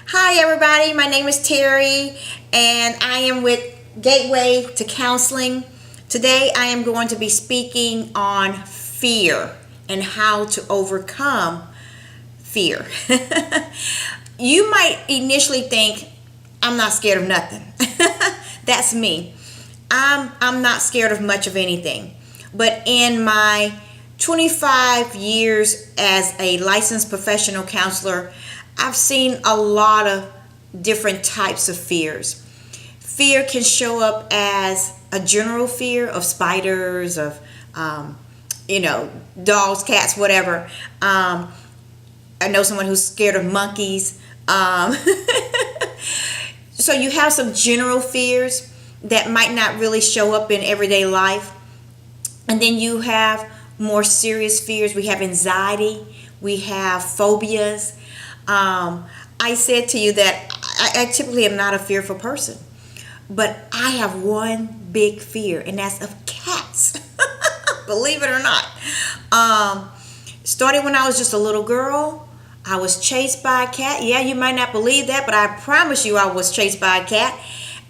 Hi, everybody. My name is Terry, and I am with Gateway to Counseling. Today, I am going to be speaking on fear and how to overcome fear. You might initially think, I'm not scared of nothing. That's me. I'm not scared of much of anything. But in my 25 years as a licensed professional counselor, I've seen a lot of different types of fears. Fear can show up as a general fear of spiders, of dogs, cats, whatever. I know someone who's scared of monkeys. So you have some general fears that might not really show up in everyday life. And then you have more serious fears. We have anxiety. We have phobias. I said to you that I typically am not a fearful person. But I have one big fear, and that's of cats. Believe it or not. Started when I was just a little girl. I was chased by a cat. Yeah, you might not believe that, but I promise you I was chased by a cat.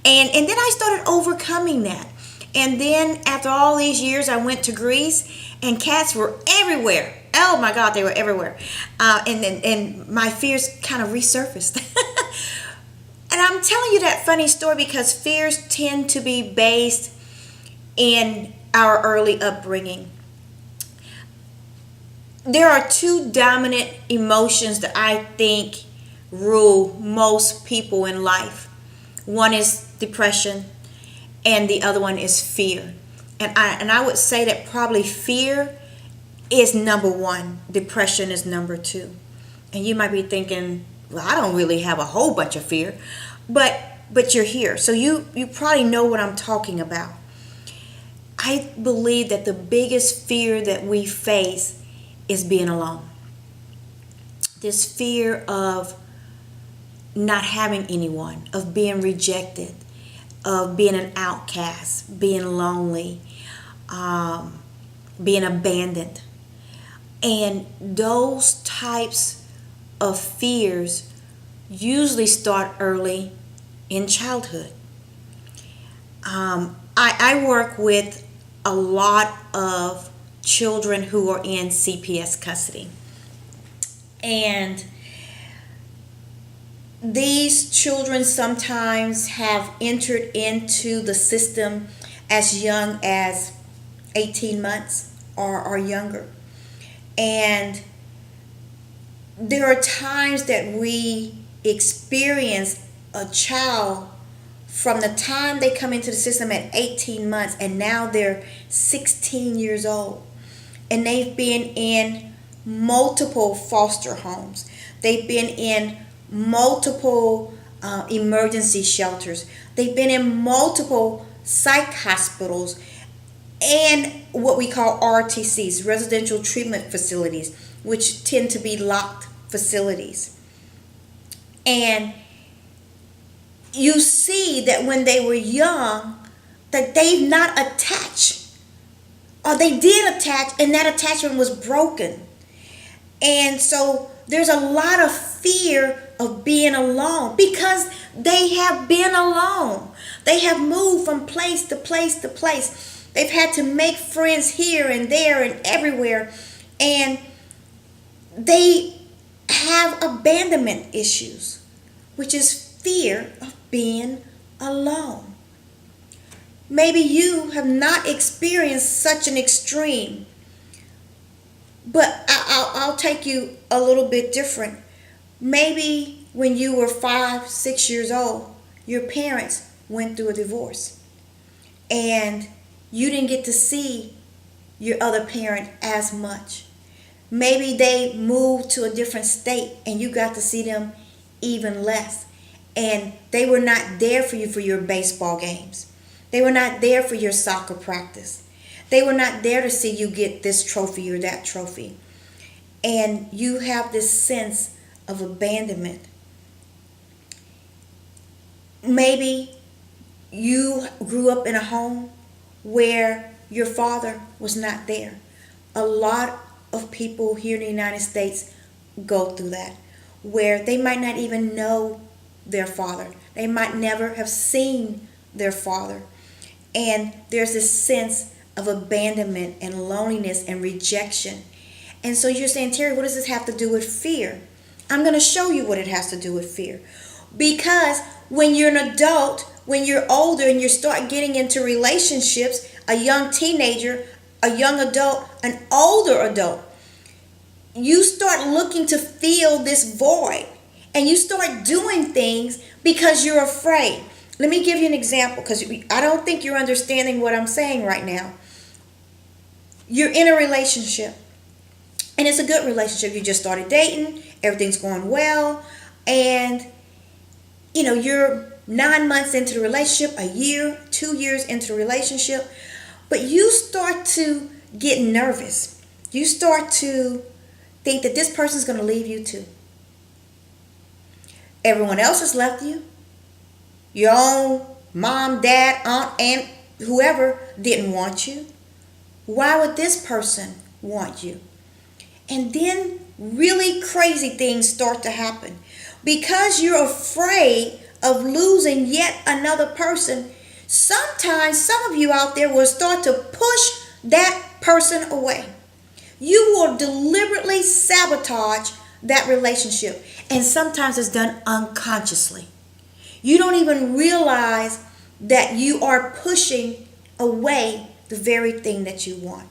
And then I started overcoming that. And then after all these years, I went to Greece, and cats were everywhere. Oh my God, they were everywhere. And my fears kind of resurfaced. And I'm telling you that funny story because fears tend to be based in our early upbringing. There are two dominant emotions that I think rule most people in life. One is depression, and the other one is fear. And I would say that probably fear is number one, depression is number two. And you might be thinking, well, I don't really have a whole bunch of fear, but you're here, so you probably know what I'm talking about. I believe that the biggest fear that we face is being alone. This fear of not having anyone, of being rejected, of being an outcast, being lonely, being abandoned. And those types of fears usually start early in childhood. I work with a lot of children who are in CPS custody. And these children sometimes have entered into the system as young as 18 months or younger. And there are times that we experience a child from the time they come into the system at 18 months and now they're 16 years old. And they've been in multiple foster homes. They've been in multiple emergency shelters. They've been in multiple psych hospitals and what we call RTCs, residential treatment facilities, which tend to be locked facilities. And you see that when they were young, that they've not attached, or they did attach and that attachment was broken. And so there's a lot of fear of being alone because they have been alone. They have moved from place to place to place. They've had to make friends here and there and everywhere. And they have abandonment issues, which is fear of being alone. Maybe you have not experienced such an extreme, but I'll take you a little bit different. Maybe when you were 5, 6 years old, your parents went through a divorce and you didn't get to see your other parent as much. Maybe they moved to a different state and you got to see them even less. And they were not there for you for your baseball games. They were not there for your soccer practice. They were not there to see you get this trophy or that trophy. And you have this sense of abandonment. Maybe you grew up in a home where your father was not there. A lot of people here in the United States go through that, where they might not even know their father. They might never have seen their father. And there's this sense of abandonment and loneliness and rejection. And so you're saying, Terry, what does this have to do with fear? I'm going to show you what it has to do with fear. Because when you're an adult, when you're older and you start getting into relationships, a young teenager, a young adult, an older adult, you start looking to fill this void. And you start doing things because you're afraid. Let me give you an example, because I don't think you're understanding what I'm saying right now. You're in a relationship, and it's a good relationship. You just started dating, everything's going well, and you're 9 months into the relationship, a year, 2 years into the relationship, but you start to get nervous. You start to think that this person's going to leave you too. Everyone else has left you. Your own mom, dad, aunt, aunt, whoever didn't want you. Why would this person want you? And then really crazy things start to happen. Because you're afraid of losing yet another person, sometimes some of you out there will start to push that person away. You will deliberately sabotage that relationship. And sometimes it's done unconsciously. You don't even realize that you are pushing away the very thing that you want.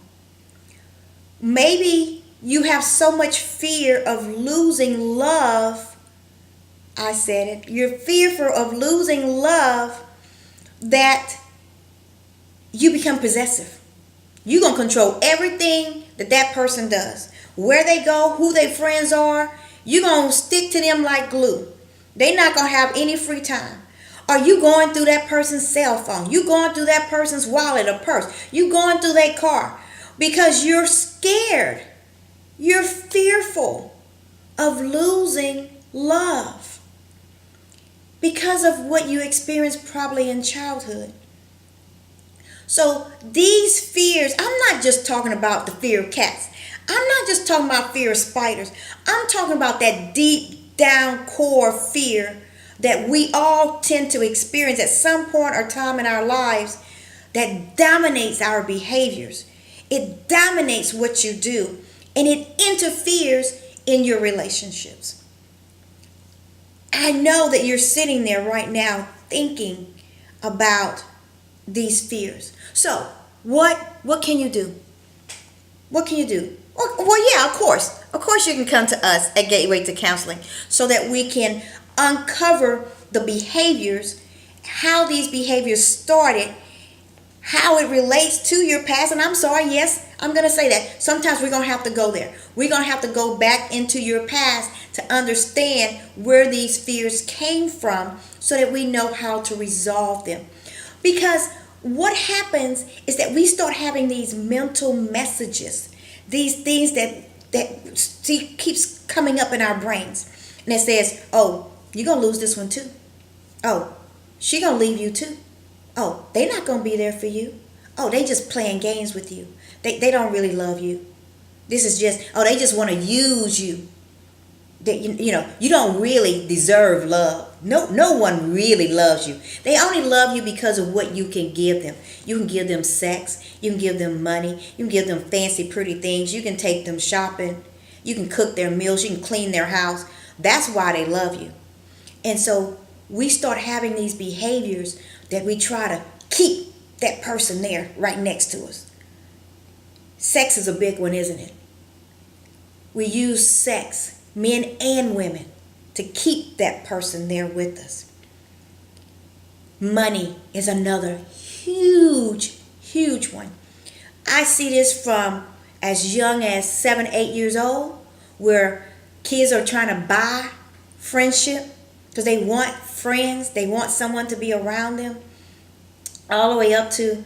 Maybe you have so much fear of losing love. I said it. You're fearful of losing love that you become possessive. You're going to control everything that person does. Where they go, who their friends are. You're going to stick to them like glue. They're not going to have any free time. Are you going through that person's cell phone? You going through that person's wallet or purse? You going through their car? Because you're scared. You're fearful of losing love. Because of what you experienced probably in childhood. So these fears, I'm not just talking about the fear of cats. I'm not just talking about fear of spiders. I'm talking about that deep down core fear that we all tend to experience at some point or time in our lives that dominates our behaviors. It dominates what you do, and it interferes in your relationships. I know that you're sitting there right now thinking about these fears. So, what can you do? What can you do? Well, yeah, of course. Of course you can come to us at Gateway to Counseling so that we can uncover the behaviors, how these behaviors started, how it relates to your past. And I'm sorry, yes, I'm going to say that. Sometimes we're going to have to go there. We're going to have to go back into your past to understand where these fears came from so that we know how to resolve them. Because what happens is that we start having these mental messages, these things that keeps coming up in our brains. And it says, oh, you're going to lose this one too. Oh, she going to leave you too. Oh, they not going to be there for you. Oh, they just playing games with you. They don't really love you. This is just, oh, they just want to use you. You don't really deserve love. No one really loves you. They only love you because of what you can give them. You can give them sex. You can give them money. You can give them fancy, pretty things. You can take them shopping. You can cook their meals. You can clean their house. That's why they love you. And so we start having these behaviors that we try to keep that person there right next to us. Sex is a big one, isn't it? We use sex, men and women, to keep that person there with us. Money is another huge one. I see this from as young as 7, 8 years old, where kids are trying to buy friendship because they want friends, they want someone to be around them, all the way up to,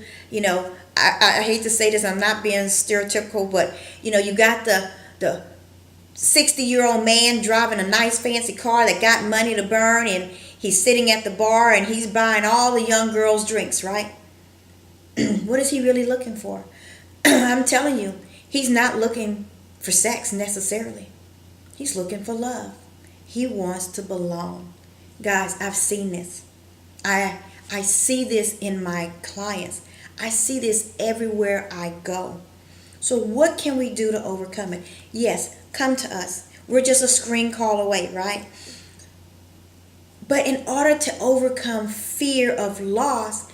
I hate to say this, I'm not being stereotypical, but you got the 60-year-old man driving a nice fancy car that got money to burn, and he's sitting at the bar and he's buying all the young girls drinks, right? What is he really looking for? I'm telling you, he's not looking for sex necessarily. He's looking for love. He wants to belong. Guys, I've seen this. I see this in my clients. I see this everywhere I go. So what can we do to overcome it? Yes, come to us. We're just a screen call away, right? But in order to overcome fear of loss,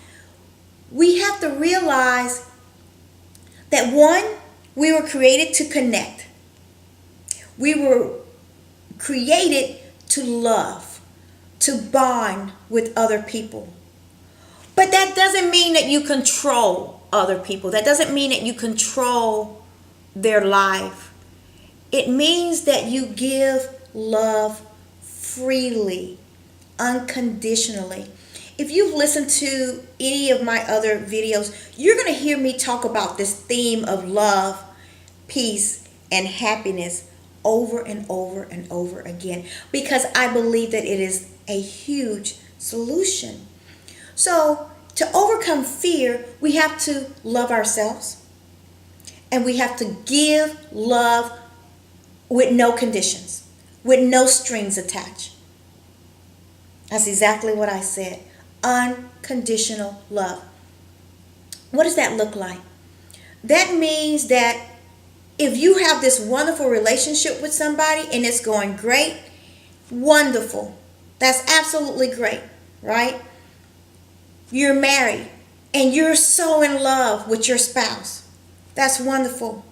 we have to realize that one, we were created to connect. We were created to love, to bond with other people. But that doesn't mean that you control other people. That doesn't mean that you control their life. It means that you give love freely, unconditionally. If you've listened to any of my other videos, you're going to hear me talk about this theme of love, peace, and happiness over and over and over again, because I believe that it is a huge solution. So to overcome fear, we have to love ourselves, and we have to give love with no conditions, with no strings attached. That's exactly what I said. Unconditional love. What does that look like? That means that if you have this wonderful relationship with somebody and it's going great, wonderful. That's absolutely great, right? You're married and you're so in love with your spouse. That's wonderful.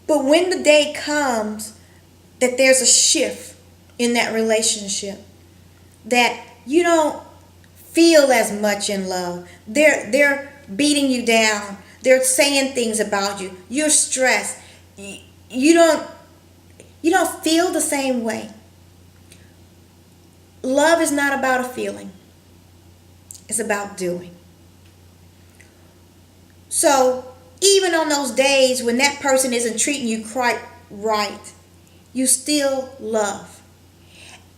But when the day comes that there's a shift in that relationship, that you don't feel as much in love, they're beating you down, they're saying things about you, you're stressed, you don't feel the same way. Love is not about a feeling. It's about doing. So even on those days when that person isn't treating you quite right, you still love.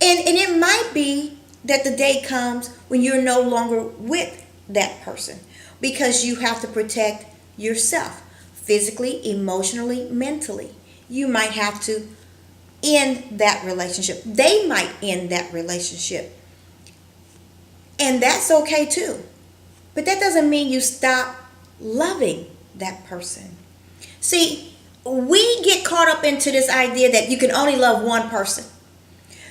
And it might be that the day comes when you're no longer with that person, because you have to protect yourself physically, emotionally, mentally. You might have to end that relationship. They might end that relationship. And that's okay too. But that doesn't mean you stop loving that person. See, we get caught up into this idea that you can only love one person.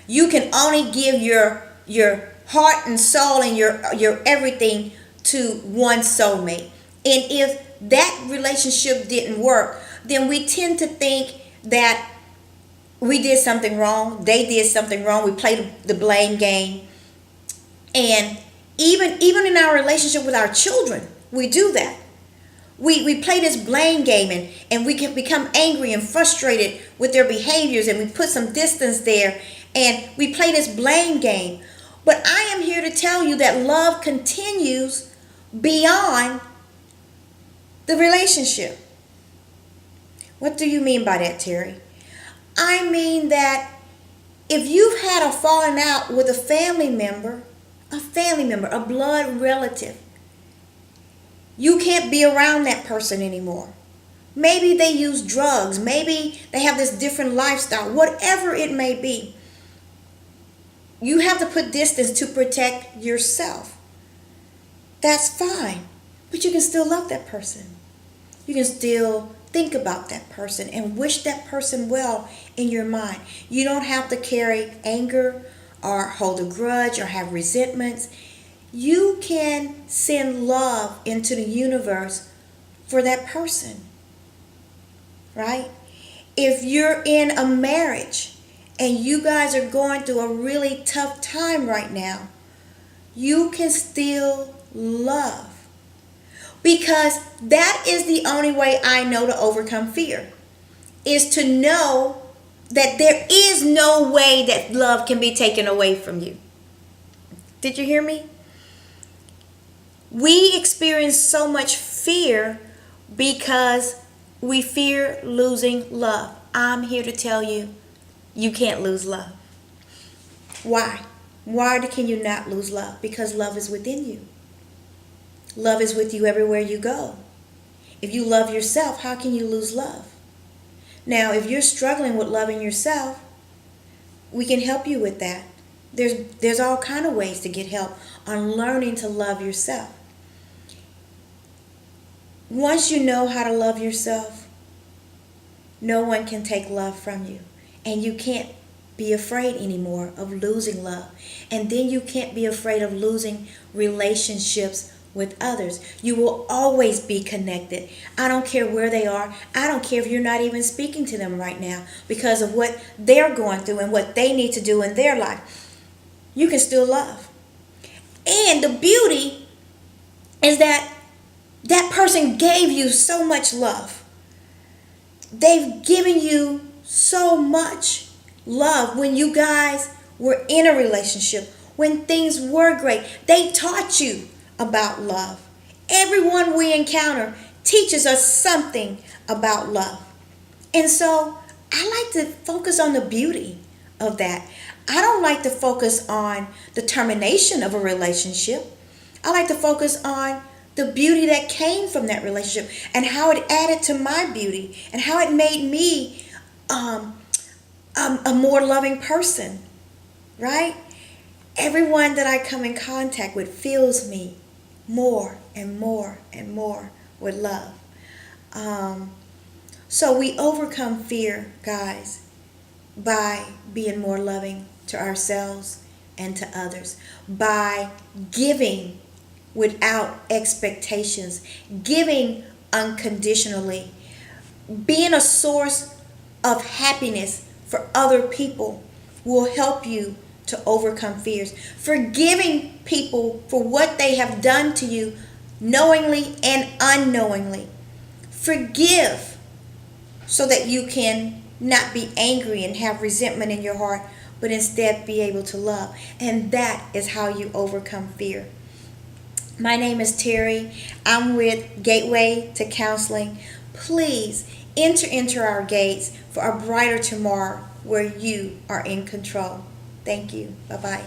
You can only give your heart and soul and your everything to one soulmate. And if that relationship didn't work, then we tend to think that we did something wrong, they did something wrong, we played the blame game. And even in our relationship with our children, we do that. We play this blame game, and we can become angry and frustrated with their behaviors, and we put some distance there, and we play this blame game. But I am here to tell you that love continues beyond the relationship. What do you mean by that, Terry? I mean that if you've had a falling out with a family member, a blood relative, you can't be around that person anymore. Maybe they use drugs. Maybe they have this different lifestyle. Whatever it may be, you have to put distance to protect yourself. That's fine. But you can still love that person. You can still think about that person and wish that person well in your mind. You don't have to carry anger or hold a grudge or have resentments. You can send love into the universe for that person, right? If you're in a marriage and you guys are going through a really tough time right now, you can still love. Because that is the only way I know to overcome fear, is to know that there is no way that love can be taken away from you. Did you hear me? We experience so much fear because we fear losing love. I'm here to tell you, you can't lose love. Why? Why can you not lose love? Because love is within you. Love is with you everywhere you go. If you love yourself, how can you lose love? Now, if you're struggling with loving yourself, we can help you with that. There's all kind of ways to get help on learning to love yourself. Once you know how to love yourself, no one can take love from you. And you can't be afraid anymore of losing love. And then you can't be afraid of losing relationships with others. You will always be connected. I don't care where they are. I don't care if you're not even speaking to them right now because of what they're going through and what they need to do in their life. You can still love. And the beauty is that that person gave you so much love. They've given you so much love when you guys were in a relationship, when things were great. They taught you about love. Everyone we encounter teaches us something about love. And so I like to focus on the beauty of that. I don't like to focus on the termination of a relationship. I like to focus on the beauty that came from that relationship and how it added to my beauty and how it made me a more loving person, right? Everyone that I come in contact with fills me more and more and more with love. So we overcome fear, guys, by being more loving to ourselves and to others, by giving without expectations, giving unconditionally, being a source of happiness for other people will help you to overcome fears. Forgiving people for what they have done to you knowingly and unknowingly. Forgive so that you can not be angry and have resentment in your heart, but instead be able to love. And that is how you overcome fear. My name is Terry. I'm with Gateway to Counseling. Please enter into our gates for a brighter tomorrow where you are in control. Thank you. Bye-bye.